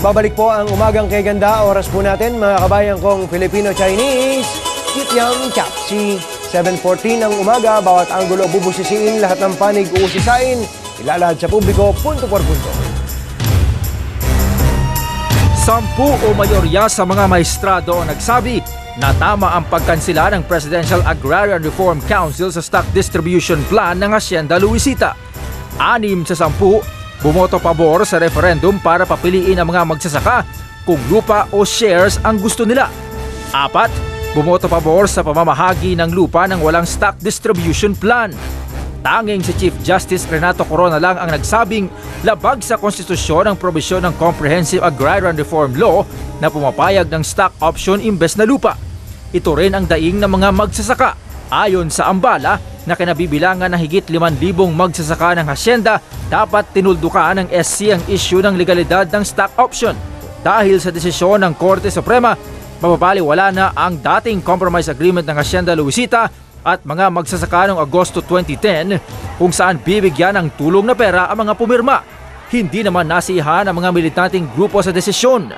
Nagbabalik po ang umagang kay ganda. Oras po natin, mga kabayan kong Filipino-Chinese. Kityang Chapsi. 7:14 ng umaga, bawat anggulo bubusisiin, lahat ng panig uusisain. Ilalahad sa publiko, punto por punto. 10 o mayorya sa mga maestrado ang nagsabi na tama ang pagkansela ng Presidential Agrarian Reform Council sa stock distribution plan ng Hacienda Luisita. 6 sa 10 bumoto pabor sa referendum para papiliin ang mga magsasaka kung lupa o shares ang gusto nila. 4 bumoto pabor sa pamamahagi ng lupa ng walang stock distribution plan. Tanging si Chief Justice Renato Corona lang ang nagsabing labag sa konstitusyon ang probisyon ng Comprehensive Agrarian Reform Law na pumapayag ng stock option imbes na lupa. Ito rin ang daing ng mga magsasaka. Ayon sa ambala na kinabibilangan ng higit 5,000 magsasaka ng hacienda, dapat tinuldukan ng SC ang issue ng legalidad ng stock option. Dahil sa desisyon ng Korte Suprema, mababaliwala na ang dating compromise agreement ng Hacienda Luisita at mga magsasaka noong Agosto 2010 kung saan bibigyan ng tulong na pera ang mga pumirma. Hindi naman nasiyahan ang mga militanteng grupo sa desisyon.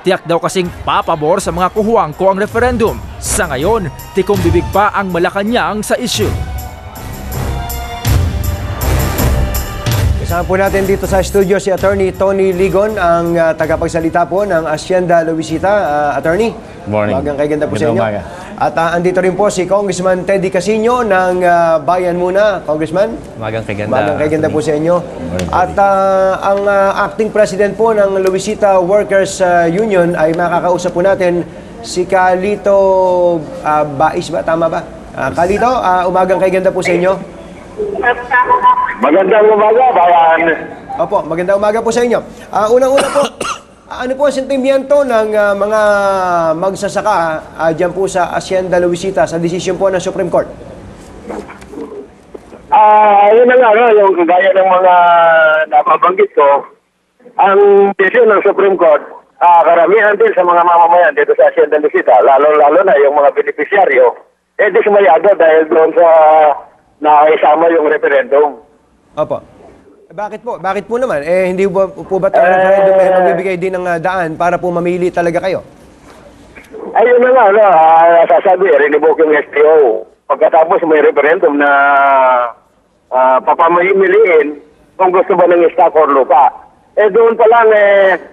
Tiyak daw kasing papabor sa mga kuhuangko ang referendum. Sa ngayon, tikong bibig pa ang Malacanang sa issue. Kasama po natin dito sa studio si Attorney Tony Ligon, ang tagapagsalita po ng Hacienda Luisita. Attorney, morning. Magang kay ganda po sa inyo. Umaga. At andito rin po si Congressman Teddy Casino ng Bayan Muna. Congressman, Magang kay ganda. magang kay ganda po sa inyo. At ang acting president po ng Luisita Workers Union ay makakausap po natin si Calito Bais ba? Tama ba? Calito, umagang kay ganda po sa inyo. Magandang umaga, bayan. Opo, magandang umaga po sa inyo. Unang-una po, ano po ang sentimiento ng mga magsasaka dyan po sa Hacienda Luisita sa desisyon po ng Supreme Court? Yun na nga, no, yung kagaya ng mga napabanggit ko, ang desisyon ng Supreme Court, karamihan din sa mga mamamayan dito sa Hacienda Luisita, lalo-lalo na yung mga beneficiaryo, dismayado dahil doon sa nakisama yung referendum. Opo. Bakit po? Bakit po naman? Hindi po ba ang referendum ay magbibigay din ng daan para po mamili talaga kayo? Ayun na nga, no, sasabi, riniboke yung STO. Pagkatapos may referendum na papamimiliin kung gusto ba ng stock or lupa. Doon pa lang,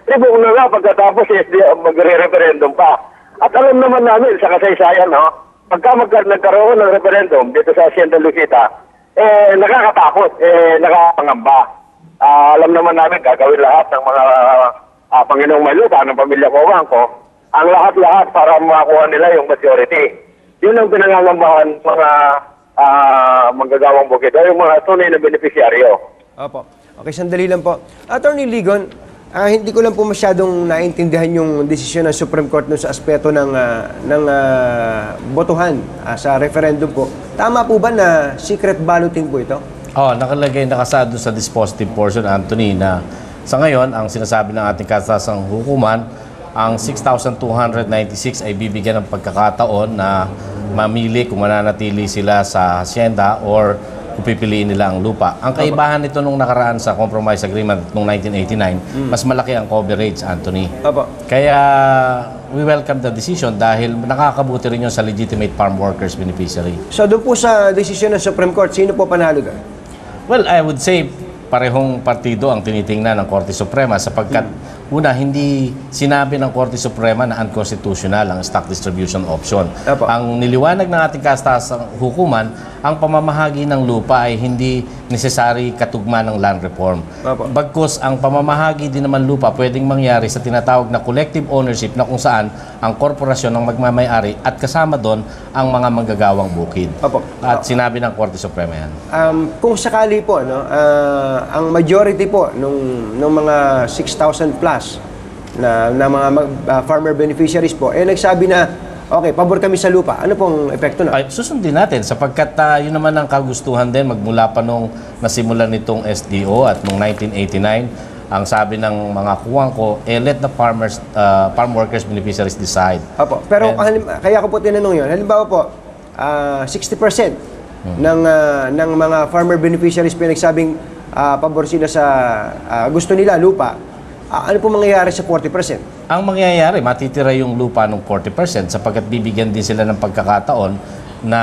revoke na nga pagkatapos STO magre-referendum pa. At alam naman namin sa kasaysayan, no, pagka nagkaroon ng referendum dito sa Hacienda Luisita, nakakatakot, nakakangamba. Alam naman namin gagawin lahat ng mga Panginoong may lupa ng pamilya Kuwangko, ang lahat-lahat para makakuha nila yung majority. Yun ang pinangangambahan mga manggagawang bukid, yung mga tunay na beneficiaryo. Opo. Okay, sandali lang po. Attorney Ligon, hindi ko lang po masyadong naintindihan yung desisyon ng Supreme Court no sa aspeto ng botohan sa referendum po. Tama po ba na secret balloting po ito? Nakalagay, nakasado sa dispositive portion, Anthony, na sa ngayon, ang sinasabi ng ating katasang hukuman, ang 6,296 ay bibigyan ng pagkakataon na mamili kung mananatili sila sa hacienda or kung pipiliin nila ang lupa. Ang kaibahan nito nung nakaraan sa compromise agreement noong 1989, mas malaki ang coverage, Anthony. Opo. Kaya we welcome the decision dahil nakakabuti rin yun sa legitimate farm workers beneficiary. So doon po sa desisyon ng Supreme Court, sino po panalo doon? Well, I would say parehong partido ang tinitingnan ng Korte Suprema sapagkat una, hindi sinabi ng Korte Suprema na unconstitutional ang stock distribution option. Apo. Ang niliwanag ng ating kastasang hukuman, ang pamamahagi ng lupa ay hindi necessary katugma ng land reform. Apo. Bagkus ang pamamahagi din naman lupa pwedeng mangyari sa tinatawag na collective ownership na kung saan ang korporasyon ang magmamay-ari at kasama doon ang mga manggagawang bukid. Apo. At sinabi ng Korte Suprema yan. Kung sakali po, no, ang majority po nung mga 6,000 plus na mga farmer beneficiaries po, nagsabi na, okay, pabor kami sa lupa. Ano pong epekto na? Ay, susundin natin sapagkat yun naman ang kagustuhan din magmula pa nung nasimulan nitong SDO at nung 1989, ang sabi ng mga Kuwangko, let the farm workers beneficiaries decide. Opo. Pero kaya ko po tinanong yun, halimbawa po, 60% ng mga farmer beneficiaries pinagsabing pabor sila sa gusto nila lupa. Ano po mangyayari sa 40%? Ang mangyayari, matitira yung lupa ng 40% sapagkat bibigyan din sila ng pagkakataon na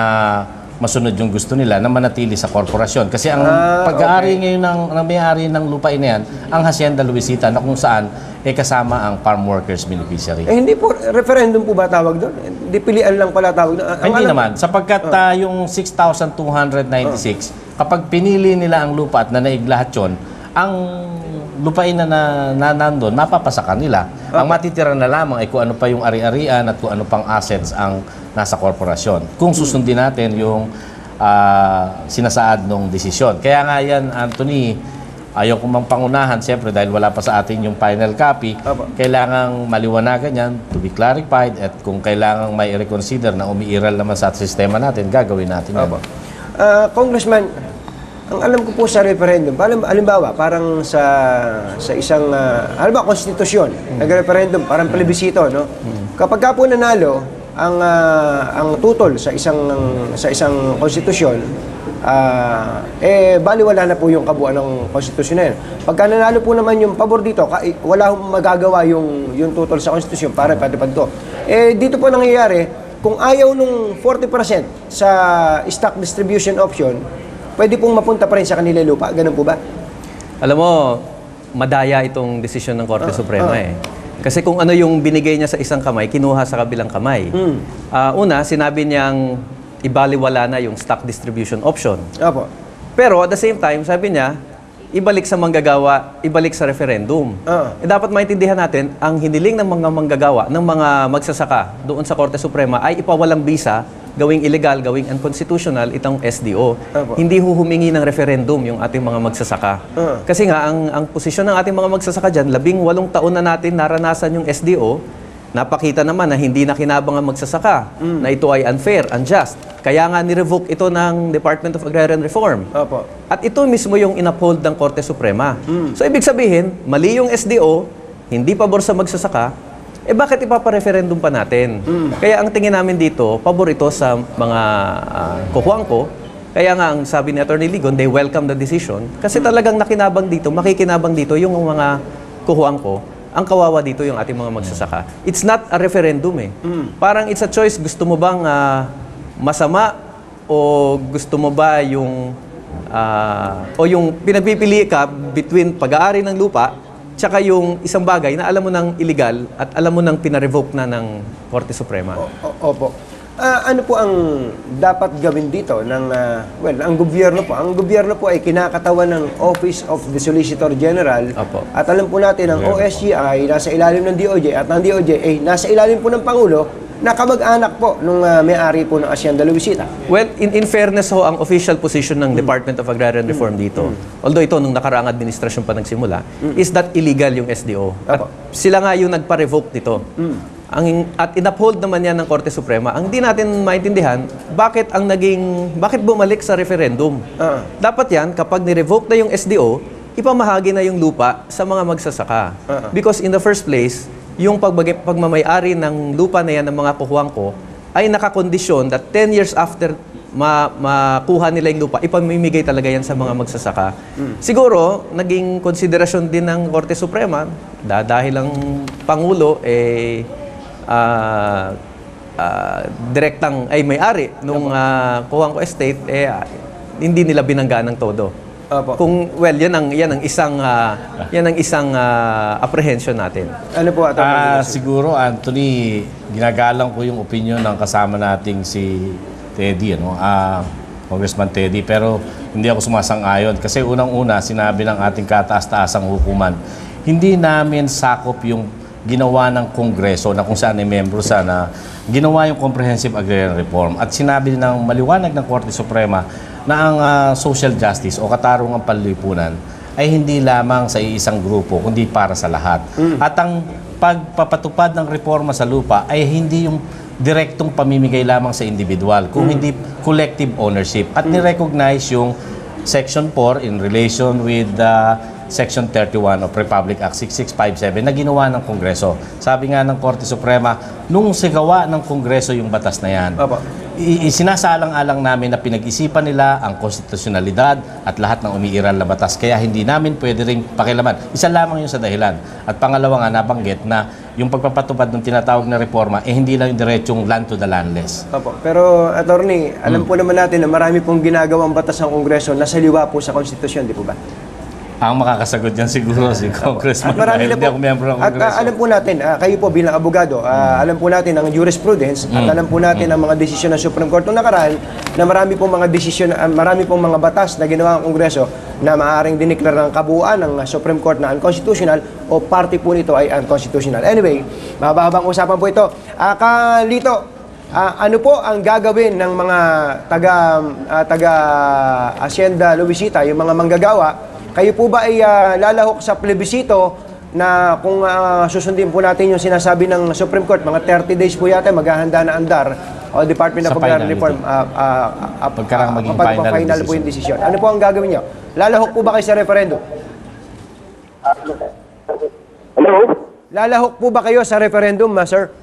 masunod yung gusto nila na manatili sa korporasyon. Kasi ang pag-aari ngayon ng may-ari ng lupain na yan, ang Hacienda Luisita na kung saan kasama ang farm workers beneficiary. Hindi po, referendum po ba tawag doon? Hindi pilian lang pala tawag doon. Hindi naman. Sapagkat yung 6,296, kapag pinili nila ang lupa at nanaig lahat yun, ang lupain na nandun, mapapasa kanila. Ang matitira na lamang ay kung ano pa yung ari-arian at kung ano pang assets ang nasa korporasyon. Kung susundin natin yung sinasaad ng desisyon. Kaya nga yan, Anthony, ayaw kong pangunahan, siyempre dahil wala pa sa atin yung final copy, kailangang maliwanagan yan, to be clarified, at kung kailangang may reconsider na umiiral naman sa sistema natin, gagawin natin yan. Congressman, ang alam ko po sa referendum, halimbawa, parang sa isang, halimbawa, konstitusyon, nag-referendum, parang plebisito, no? Kapag ka po nanalo, ang tutol sa isang konstitusyon, baliwala na po yung kabuuan ng konstitusyon na yun. Pagka nanalo po naman yung pabor dito, wala hong magagawa yung tutol sa konstitusyon para patupad to. Dito po nangyayari, kung ayaw nung 40% sa stock distribution option, pwede pong mapunta pa rin sa kanila lupa. Ganun po ba? Alam mo, madaya itong desisyon ng Korte Suprema eh. Kasi kung ano yung binigay niya sa isang kamay, kinuha sa kabilang kamay. Una, sinabi niyang ibaliwala na yung stock distribution option. Opo. Pero at the same time, sabi niya, ibalik sa manggagawa, ibalik sa referendum. Dapat maintindihan natin, ang hiniling ng mga manggagawa, ng mga magsasaka doon sa Korte Suprema ay ipawalang bisa, gawing illegal, gawing unconstitutional itong SDO. Hindi huhumingi ng referendum yung ating mga magsasaka. Kasi nga, ang posisyon ng ating mga magsasaka dyan, 18 taon na natin naranasan yung SDO, napakita naman na hindi na kinabang ang magsasaka, na ito ay unfair, unjust. Kaya nga nirevoke ito ng Department of Agrarian Reform. At ito mismo yung inuphold ng Korte Suprema. So ibig sabihin, mali yung SDO, hindi pabor sa magsasaka, bakit ipapa-referendum pa natin? Kaya ang tingin namin dito, pabor ito sa mga kukuangko. Kaya nga ang sabi ni Atty. Ligon, they welcome the decision. Kasi talagang nakinabang dito, makikinabang dito yung mga kukuangko. Ang kawawa dito yung ating mga magsasaka. It's not a referendum eh. Parang it's a choice. Gusto mo bang masama o gusto mo ba yung yung pinagpipili ka between pag-aari ng lupa tsaka yung isang bagay na alam mo nang illegal at alam mo nang pinarevoke na ng Korte Suprema. Opo. Ano po ang dapat gawin dito ng ang gobyerno po? Ang gobyerno po ay kinakatawan ng Office of the Solicitor General. At alam po natin ang OSG ay nasa ilalim ng DOJ at ang DOJ ay nasa ilalim po ng Pangulo na kamag-anak po nung may-ari po ng Hacienda Luisita. Well, in fairness ho, ang official position ng Department of Agrarian Reform dito, although ito nung nakaraang administrasyon pa nagsimula, is that illegal yung SDO. At sila nga yung nagpa-revoke nito. At in-uphold naman yan ng Korte Suprema. Ang di natin maintindihan, bakit bumalik sa referendum? Dapat yan, kapag ni-revoke na yung SDO, ipamahagi na yung lupa sa mga magsasaka. Because in the first place, yung pagmamay-ari ng lupa na yan ng mga kukuangko ay nakakondisyon that 10 years after makuha nila yung lupa, ipamimigay talaga yan sa mga magsasaka. Siguro, naging konsiderasyon din ng Korte Suprema dahil ang Pangulo direktang ay may-ari nung kukuangko estate, hindi nila binangga ng todo. Yan ang isang apprehension natin. Ano po siguro, Anthony, ginagalang ko yung opinion ng kasama nating si Teddy, Congressman Teddy, pero hindi ako sumasang-ayon kasi unang-una sinabi ng ating kataas-taasang hukuman, hindi namin sakop yung ginawa ng Kongreso na kung saan ay membro sana, ginawa yung Comprehensive Agrarian Reform at sinabi ng maliwanag ng Korte Suprema na ang social justice o katarungang panlipunan ay hindi lamang sa isang grupo, kundi para sa lahat. At ang pagpapatupad ng reforma sa lupa ay hindi yung direktong pamimigay lamang sa individual, kung hindi collective ownership. At ni-recognize yung Section 4 in relation with Section 31 of Republic Act 6657 na ginawa ng Kongreso. Sabi nga ng Korte Suprema, nung sigawa ng Kongreso yung batas na yan, Opo. isinasalang-alang namin na pinag-isipan nila ang konstitusyonalidad at lahat ng umiiral na batas. Kaya hindi namin pwede rin pakialaman. Isa lamang yun sa dahilan. At pangalawa nga, nabanggit na yung pagpapatupad ng tinatawag na reforma, hindi lang yung diretsong land to the landless. Opo. Pero, attorney, alam po naman natin na marami pong ginagawang batas ng Kongreso na saliwa po sa konstitusyon, di po ba? Ang makakasagot yan siguro si Congressman Marami dahil na hindi po. ako miyembro ng At Kongreso. alam po natin, kayo po bilang abogado, alam po natin ang jurisprudence at alam po natin ang mga desisyon ng Supreme Court noong nakaraan na marami pong mga desisyon, marami pong mga batas na ginawa ng Kongreso na maaaring diniklar ng kabuuan ng Supreme Court na unconstitutional o parte po nito ay unconstitutional. Anyway, mahabang usapan po ito. Kalito, ano po ang gagawin ng mga taga Hacienda Luisita, yung mga manggagawa? Kayo po ba ay lalahok sa plebisito na kung susundin po natin yung sinasabi ng Supreme Court, mga 30 days po yata, maghahanda na andar o Department of Sa Agrarian finality. Reform Pagkarang maging final po yung desisyon. Ano po ang gagawin nyo? Lalahok po ba kayo sa referendum? Hello? Lalahok po ba kayo sa referendum, sir?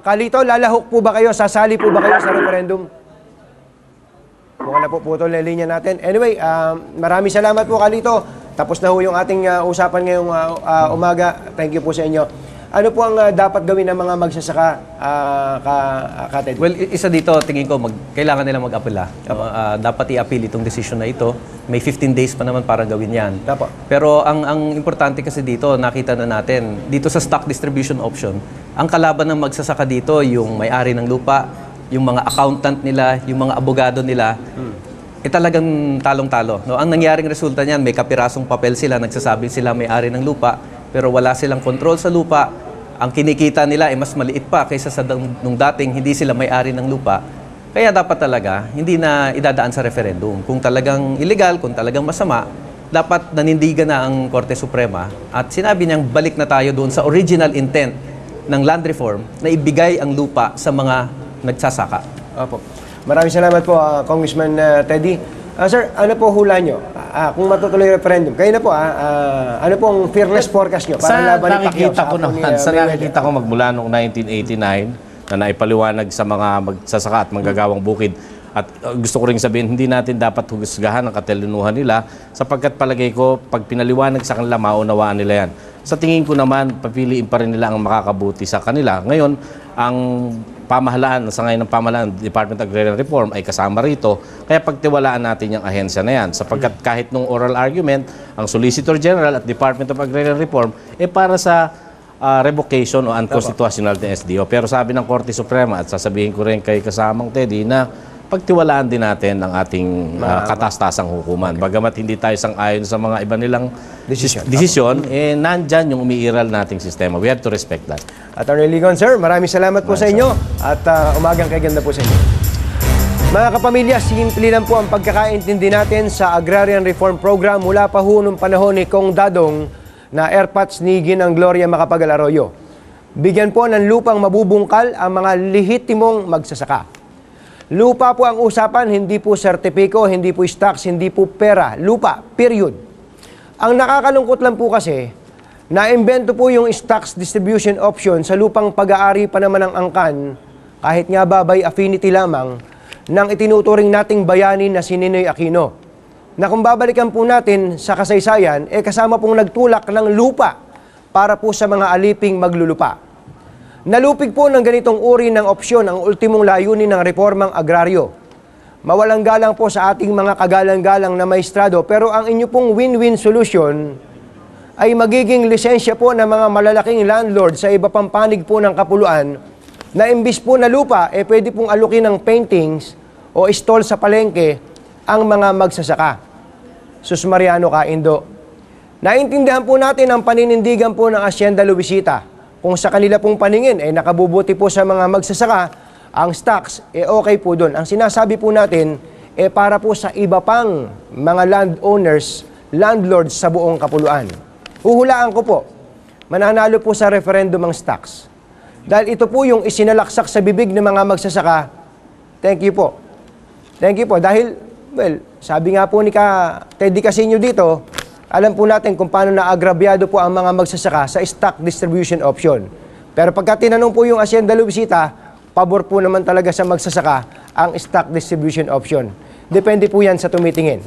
Kalito, lalahok po ba kayo? Sasali po ba kayo sa referendum? Mukhang na po putol na linya natin. Anyway, maraming salamat po, Kalito. Tapos na ho yung ating usapan ngayong umaga. Thank you po sa inyo. Ano po ang dapat gawin ng mga magsasaka, Kated? Well, isa dito, tingin ko, kailangan nila mag-apela. Dapat i-appeal itong desisyon na ito. May 15 days pa naman para gawin yan. Dapat. Pero ang importante kasi dito, nakita na natin, dito sa stock distribution option, ang kalaban ng magsasaka dito, yung may-ari ng lupa, yung mga accountant nila, yung mga abogado nila, talagang talong-talo. No? Ang nangyaring resulta niyan, may kapirasong papel sila, nagsasabing sila may-ari ng lupa, pero wala silang control sa lupa. Ang kinikita nila ay mas maliit pa kaysa sa nung dating hindi sila may-ari ng lupa. Kaya dapat talaga, hindi na idadaan sa referendum. Kung talagang illegal, kung talagang masama, dapat nanindigan na ang Korte Suprema at sinabi niyang balik na tayo doon sa original intent ng land reform na ibigay ang lupa sa mga nagsasaka. Opo. Maraming salamat po, Congressman Teddy. Sir, ano po hula nyo? Kung matutuloy yung referendum, kayo na po, ano pong fearless forecast nyo? Sa Laban ni Pacquiao nakikita ko hapon ni, naman, sa Mayweather? nakikita ko magmula noong 1989 na naipaliwanag sa mga magsasaka at manggagawang bukid. At gusto ko rin sabihin, hindi natin dapat husgahan ang katalinuhan nila sapagkat palagay ko, pag pinaliwanag sa kanila, maunawaan nila yan. Sa tingin ko naman, papiliin pa rin nila ang makakabuti sa kanila. Ngayon, ang pamahalaan, sa ngayon ng pamahalaan, Department of Agrarian Reform ay kasama rito. Kaya pagtiwalaan natin yung ahensya na yan. Sapagkat kahit nung oral argument, ang Solicitor General at Department of Agrarian Reform para sa revocation o unconstitutional ng SDO. Pero sabi ng Korte Suprema at sasabihin ko rin kay kasamang Teddy na pagtiwalaan din natin ang ating katastasang hukuman. Bagamat hindi tayo sang-ayon sa mga iba nilang desisyon, nandyan yung umiiral nating sistema. We have to respect that. Attorney Ligon, sir, maraming salamat po sa inyo at umagang kaganda po sa inyo. Mga kapamilya, simple lang po ang pagkakaintindi natin sa Agrarian Reform Program mula pa ho nung panahon ni Kong Dadong na airpods ni Ginang Gloria Macapagal Arroyo. Bigyan po ng lupang mabubungkal ang mga lehitimong magsasaka. Lupa po ang usapan, hindi po sertipiko, hindi po stocks, hindi po pera. Lupa, period. Ang nakakalungkot lang po kasi, naimbento po yung stocks distribution option sa lupang pag-aari pa naman ng angkan, kahit nga ba by affinity lamang, ng itinuturing nating bayani na si Ninoy Aquino. Na kung babalikan po natin sa kasaysayan, kasama pong nagtulak ng lupa para po sa mga aliping maglulupa. Nalupig po ng ganitong uri ng opsyon ang ultimong layunin ng reformang agraryo. Mawalang galang po sa ating mga kagalang-galang na maestrado, pero ang inyo pong win-win solution ay magiging lisensya po ng mga malalaking landlord sa iba pang panig po ng kapuluan na imbis po na lupa, pwede pong alukin ng paintings o stall sa palengke ang mga magsasaka. Sus Mariano Kaindo. Naintindihan po natin ang paninindigan po ng Hacienda Luisita. Kung sa kanila pong paningin nakabubuti po sa mga magsasaka, ang stocks, okay po doon. Ang sinasabi po natin, para po sa iba pang mga landowners, landlords sa buong kapuluan. Huhulaan ko po, mananalo po sa referendum ang stocks. Dahil ito po yung isinalaksak sa bibig ng mga magsasaka, thank you po. Thank you po. Dahil Well, sabi nga po ni Teddy Casino dito, alam po natin kung paano naagrabyado po ang mga magsasaka sa stock distribution option. Pero pagka tinanong po yung Hacienda Luisita, pabor po naman talaga sa magsasaka ang stock distribution option. Depende po yan sa tumitingin.